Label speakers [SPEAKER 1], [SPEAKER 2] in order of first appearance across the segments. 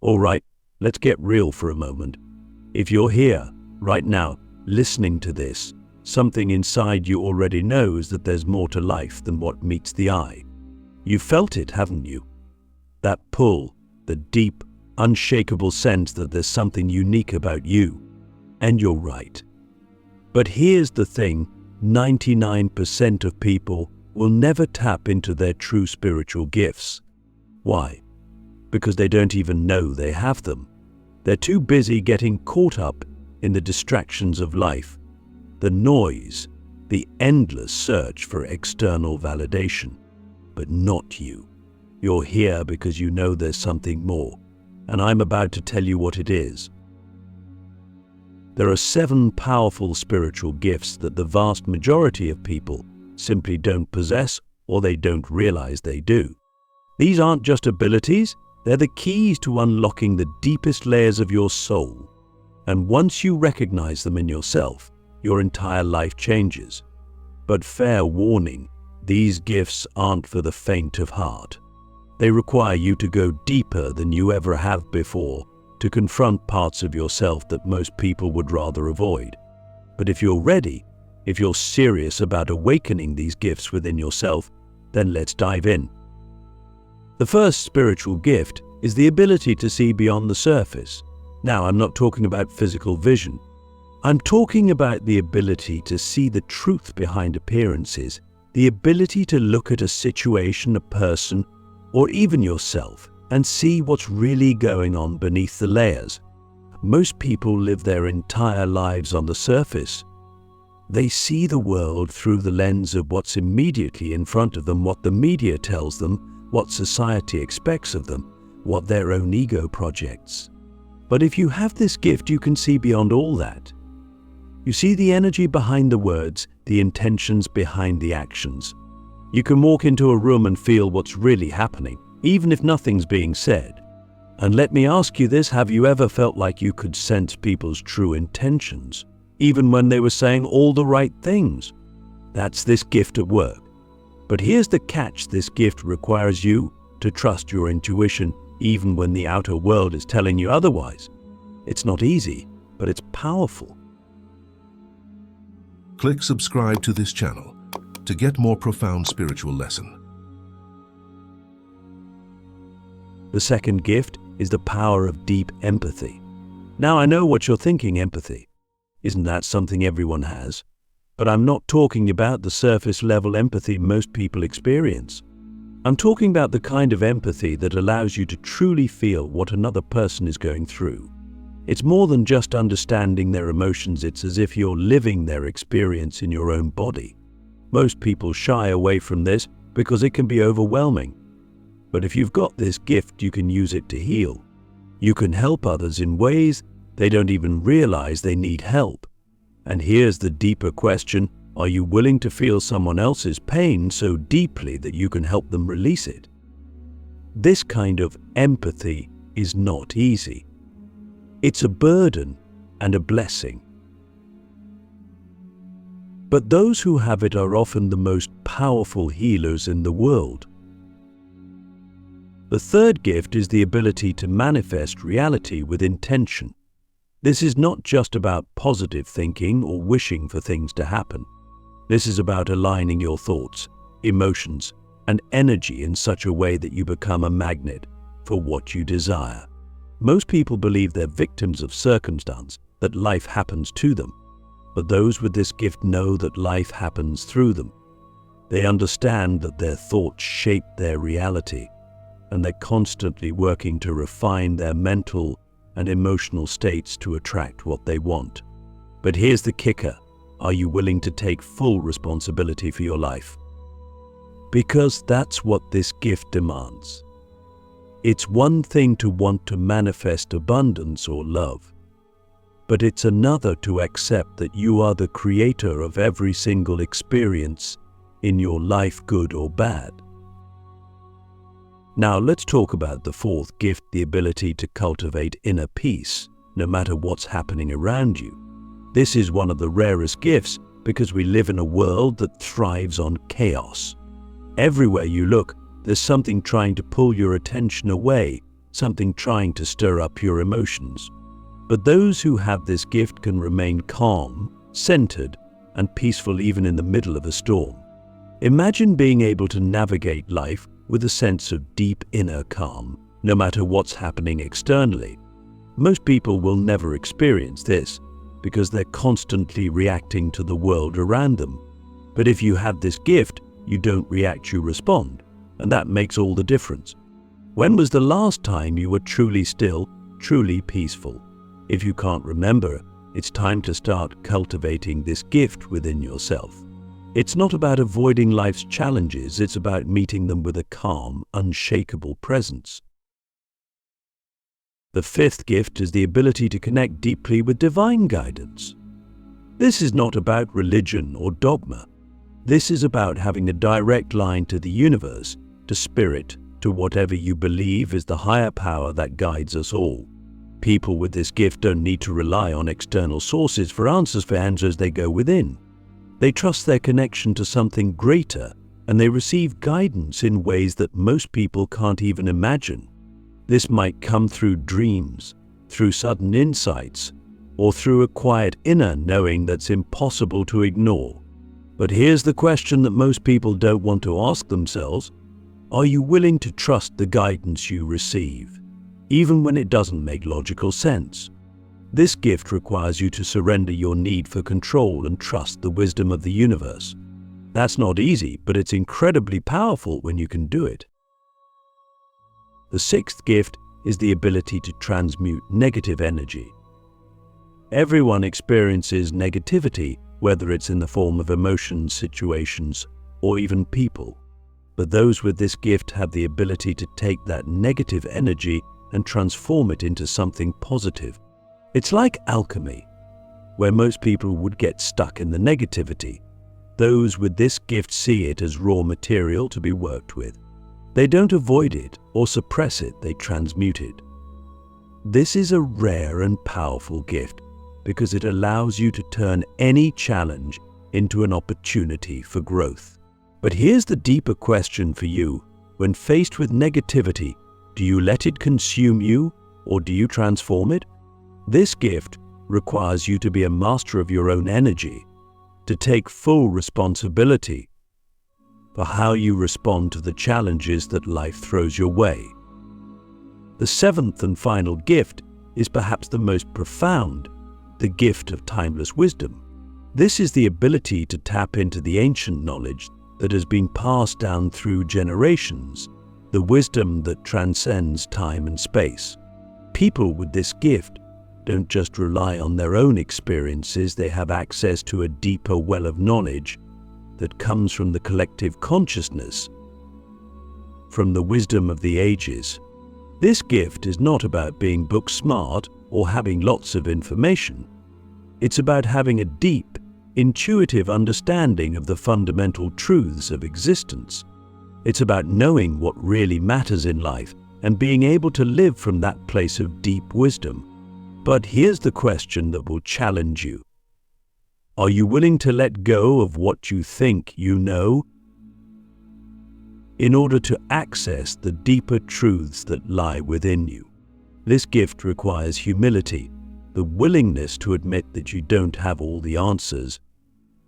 [SPEAKER 1] All right, let's get real for a moment. If you're here, right now, listening to this, something inside you already knows that there's more to life than what meets the eye. You've felt it, haven't you? That pull, the deep, unshakable sense that there's something unique about you. And you're right. But here's the thing, 99% of people will never tap into their true spiritual gifts. Why? Because they don't even know they have them. They're too busy getting caught up in the distractions of life, the noise, the endless search for external validation. But not you. You're here because you know there's something more, and I'm about to tell you what it is. There are 7 powerful spiritual gifts that the vast majority of people simply don't possess, or they don't realize they do. These aren't just abilities, they're the keys to unlocking the deepest layers of your soul. And once you recognize them in yourself, your entire life changes. But fair warning, these gifts aren't for the faint of heart. They require you to go deeper than you ever have before, to confront parts of yourself that most people would rather avoid. But if you're ready, if you're serious about awakening these gifts within yourself, then let's dive in. The first spiritual gift is the ability to see beyond the surface. Now, I'm not talking about physical vision. I'm talking about the ability to see the truth behind appearances, the ability to look at a situation, a person, or even yourself, and see what's really going on beneath the layers. Most people live their entire lives on the surface. They see the world through the lens of what's immediately in front of them, what the media tells them, what society expects of them, what their own ego projects. But if you have this gift, you can see beyond all that. You see the energy behind the words, the intentions behind the actions. You can walk into a room and feel what's really happening, even if nothing's being said. And let me ask you this, have you ever felt like you could sense people's true intentions, even when they were saying all the right things? That's this gift at work. But here's the catch, this gift requires you to trust your intuition, even when the outer world is telling you otherwise. It's not easy, but it's powerful.
[SPEAKER 2] Click subscribe to this channel to get more profound spiritual lesson.
[SPEAKER 1] The second gift is the power of deep empathy. Now, I know what you're thinking, empathy. Isn't that something everyone has? But I'm not talking about the surface level empathy most people experience. I'm talking about the kind of empathy that allows you to truly feel what another person is going through. It's more than just understanding their emotions, it's as if you're living their experience in your own body. Most people shy away from this because it can be overwhelming. But if you've got this gift, you can use it to heal. You can help others in ways they don't even realize they need help. And here's the deeper question, are you willing to feel someone else's pain so deeply that you can help them release it? This kind of empathy is not easy. It's a burden and a blessing. But those who have it are often the most powerful healers in the world. The third gift is the ability to manifest reality with intention. This is not just about positive thinking or wishing for things to happen. This is about aligning your thoughts, emotions, and energy in such a way that you become a magnet for what you desire. Most people believe they're victims of circumstance, that life happens to them. But those with this gift know that life happens through them. They understand that their thoughts shape their reality, and they're constantly working to refine their mental and emotional states to attract what they want. But here's the kicker. Are you willing to take full responsibility for your life? Because that's what this gift demands. It's one thing to want to manifest abundance or love, but it's another to accept that you are the creator of every single experience in your life, good or bad. Now let's talk about the fourth gift, the ability to cultivate inner peace, no matter what's happening around you. This is one of the rarest gifts because we live in a world that thrives on chaos. Everywhere you look, there's something trying to pull your attention away, something trying to stir up your emotions. But those who have this gift can remain calm, centered, and peaceful even in the middle of a storm. Imagine being able to navigate life with a sense of deep inner calm, no matter what's happening externally. Most people will never experience this because they're constantly reacting to the world around them. But if you have this gift, you don't react, you respond, and that makes all the difference. When was the last time you were truly still, truly peaceful? If you can't remember, it's time to start cultivating this gift within yourself. It's not about avoiding life's challenges, it's about meeting them with a calm, unshakable presence. The fifth gift is the ability to connect deeply with divine guidance. This is not about religion or dogma. This is about having a direct line to the universe, to spirit, to whatever you believe is the higher power that guides us all. People with this gift don't need to rely on external sources for answers they go within. They trust their connection to something greater, and they receive guidance in ways that most people can't even imagine. This might come through dreams, through sudden insights, or through a quiet inner knowing that's impossible to ignore. But here's the question that most people don't want to ask themselves. Are you willing to trust the guidance you receive, even when it doesn't make logical sense? This gift requires you to surrender your need for control and trust the wisdom of the universe. That's not easy, but it's incredibly powerful when you can do it. The sixth gift is the ability to transmute negative energy. Everyone experiences negativity, whether it's in the form of emotions, situations, or even people. But those with this gift have the ability to take that negative energy and transform it into something positive. It's like alchemy, where most people would get stuck in the negativity. Those with this gift see it as raw material to be worked with. They don't avoid it or suppress it, they transmute it. This is a rare and powerful gift because it allows you to turn any challenge into an opportunity for growth. But here's the deeper question for you. When faced with negativity, do you let it consume you or do you transform it? This gift requires you to be a master of your own energy, to take full responsibility for how you respond to the challenges that life throws your way. The seventh and final gift is perhaps the most profound, the gift of timeless wisdom. This is the ability to tap into the ancient knowledge that has been passed down through generations, the wisdom that transcends time and space. People with this gift don't just rely on their own experiences, they have access to a deeper well of knowledge that comes from the collective consciousness, from the wisdom of the ages. This gift is not about being book smart or having lots of information. It's about having a deep, intuitive understanding of the fundamental truths of existence. It's about knowing what really matters in life and being able to live from that place of deep wisdom. But here's the question that will challenge you. Are you willing to let go of what you think you know in order to access the deeper truths that lie within you? This gift requires humility, the willingness to admit that you don't have all the answers,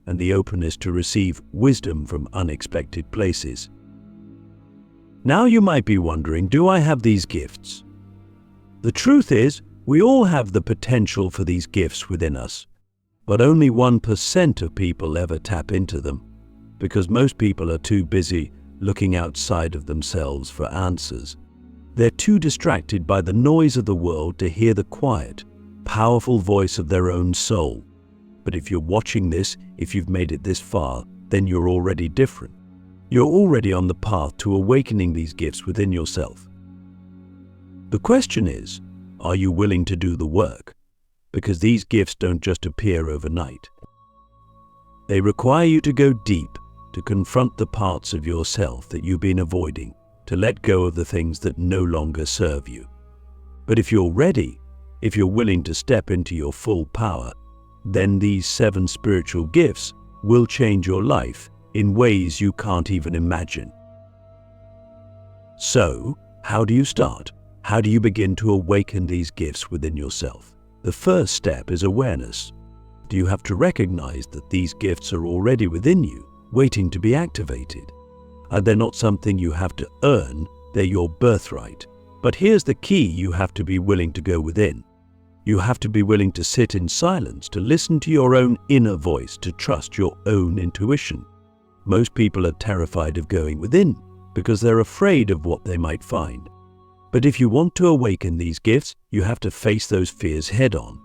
[SPEAKER 1] and the openness to receive wisdom from unexpected places. Now you might be wondering, do I have these gifts? The truth is, we all have the potential for these gifts within us, but only 1% of people ever tap into them, because most people are too busy looking outside of themselves for answers. They're too distracted by the noise of the world to hear the quiet, powerful voice of their own soul. But if you're watching this, if you've made it this far, then you're already different. You're already on the path to awakening these gifts within yourself. The question is, are you willing to do the work? Because these gifts don't just appear overnight. They require you to go deep, to confront the parts of yourself that you've been avoiding, to let go of the things that no longer serve you. But if you're ready, if you're willing to step into your full power, then these 7 spiritual gifts will change your life in ways you can't even imagine. So, how do you start? How do you begin to awaken these gifts within yourself? The first step is awareness. You have to recognize that these gifts are already within you, waiting to be activated. And they're not something you have to earn, they're your birthright. But here's the key: you have to be willing to go within. You have to be willing to sit in silence, to listen to your own inner voice, to trust your own intuition. Most people are terrified of going within because they're afraid of what they might find. But if you want to awaken these gifts, you have to face those fears head on.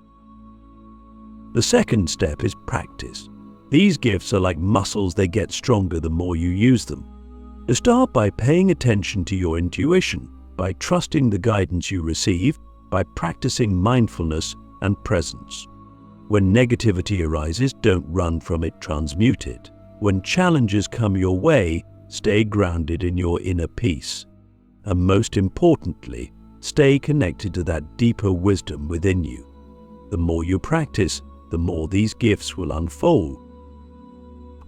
[SPEAKER 1] The second step is practice. These gifts are like muscles; they get stronger the more you use them. You start by paying attention to your intuition, by trusting the guidance you receive, by practicing mindfulness and presence. When negativity arises, don't run from it, transmute it. When challenges come your way, stay grounded in your inner peace. And most importantly, stay connected to that deeper wisdom within you. The more you practice, the more these gifts will unfold.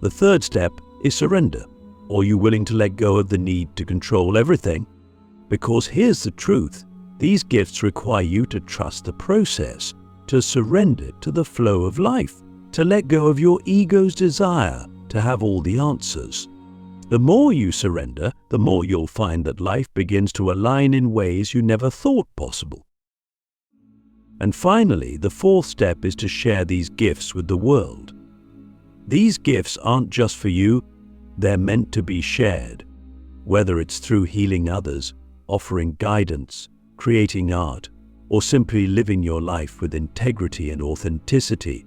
[SPEAKER 1] The third step is surrender. Are you willing to let go of the need to control everything? Because here's the truth: these gifts require you to trust the process, to surrender to the flow of life, to let go of your ego's desire to have all the answers. The more you surrender, the more you'll find that life begins to align in ways you never thought possible. And finally, the fourth step is to share these gifts with the world. These gifts aren't just for you, they're meant to be shared. Whether it's through healing others, offering guidance, creating art, or simply living your life with integrity and authenticity,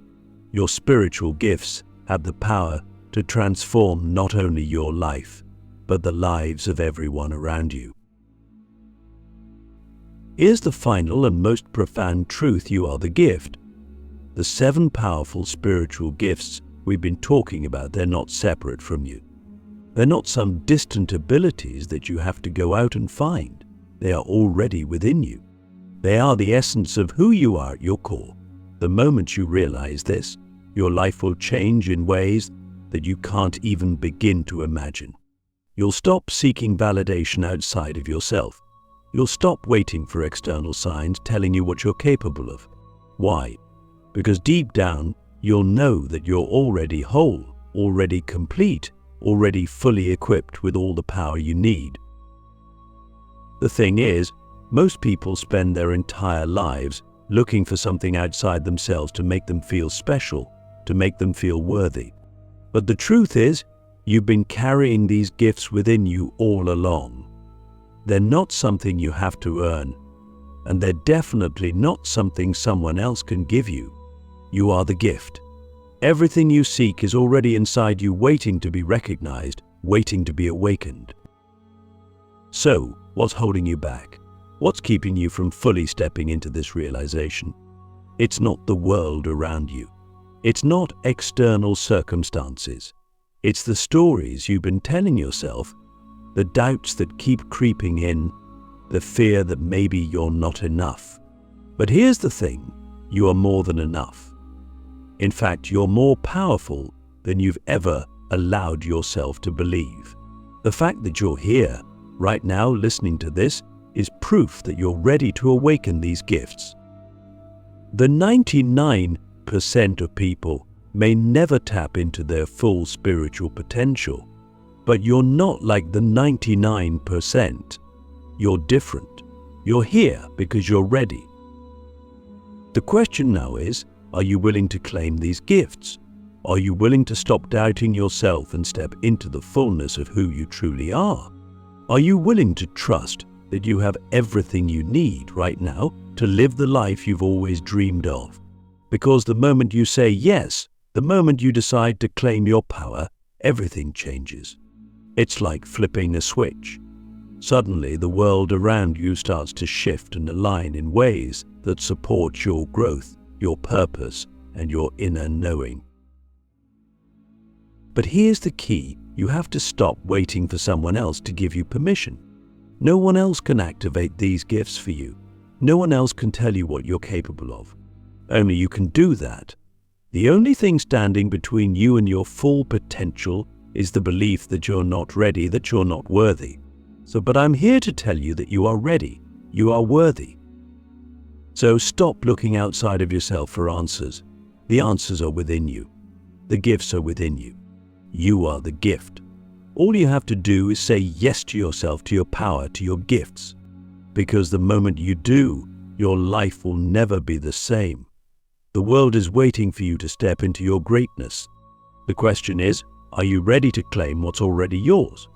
[SPEAKER 1] your spiritual gifts have the power to transform not only your life, but the lives of everyone around you. Here's the final and most profound truth: you are the gift. The 7 powerful spiritual gifts we've been talking about, they're not separate from you. They're not some distant abilities that you have to go out and find. They are already within you. They are the essence of who you are at your core. The moment you realize this, your life will change in ways that you can't even begin to imagine. You'll stop seeking validation outside of yourself. You'll stop waiting for external signs telling you what you're capable of. Why? Because deep down, you'll know that you're already whole, already complete, already fully equipped with all the power you need. The thing is, most people spend their entire lives looking for something outside themselves to make them feel special, to make them feel worthy. But the truth is, you've been carrying these gifts within you all along. They're not something you have to earn, and they're definitely not something someone else can give you. You are the gift. Everything you seek is already inside you, waiting to be recognized, waiting to be awakened. So, what's holding you back? What's keeping you from fully stepping into this realization? It's not the world around you. It's not external circumstances. It's the stories you've been telling yourself, the doubts that keep creeping in, the fear that maybe you're not enough. But here's the thing: you are more than enough. In fact, you're more powerful than you've ever allowed yourself to believe. The fact that you're here, right now, listening to this, is proof that you're ready to awaken these gifts. The 99% of people may never tap into their full spiritual potential, but you're not like the 99%. You're different. You're here because you're ready. The question now is, are you willing to claim these gifts? Are you willing to stop doubting yourself and step into the fullness of who you truly are? Are you willing to trust that you have everything you need right now to live the life you've always dreamed of? Because the moment you say yes, the moment you decide to claim your power, everything changes. It's like flipping a switch. Suddenly, the world around you starts to shift and align in ways that support your growth, your purpose, and your inner knowing. But here's the key: you have to stop waiting for someone else to give you permission. No one else can activate these gifts for you. No one else can tell you what you're capable of. Only you can do that. The only thing standing between you and your full potential is the belief that you're not ready, that you're not worthy. But I'm here to tell you that you are ready. You are worthy. So stop looking outside of yourself for answers. The answers are within you. The gifts are within you. You are the gift. All you have to do is say yes to yourself, to your power, to your gifts. Because the moment you do, your life will never be the same. The world is waiting for you to step into your greatness. The question is, are you ready to claim what's already yours?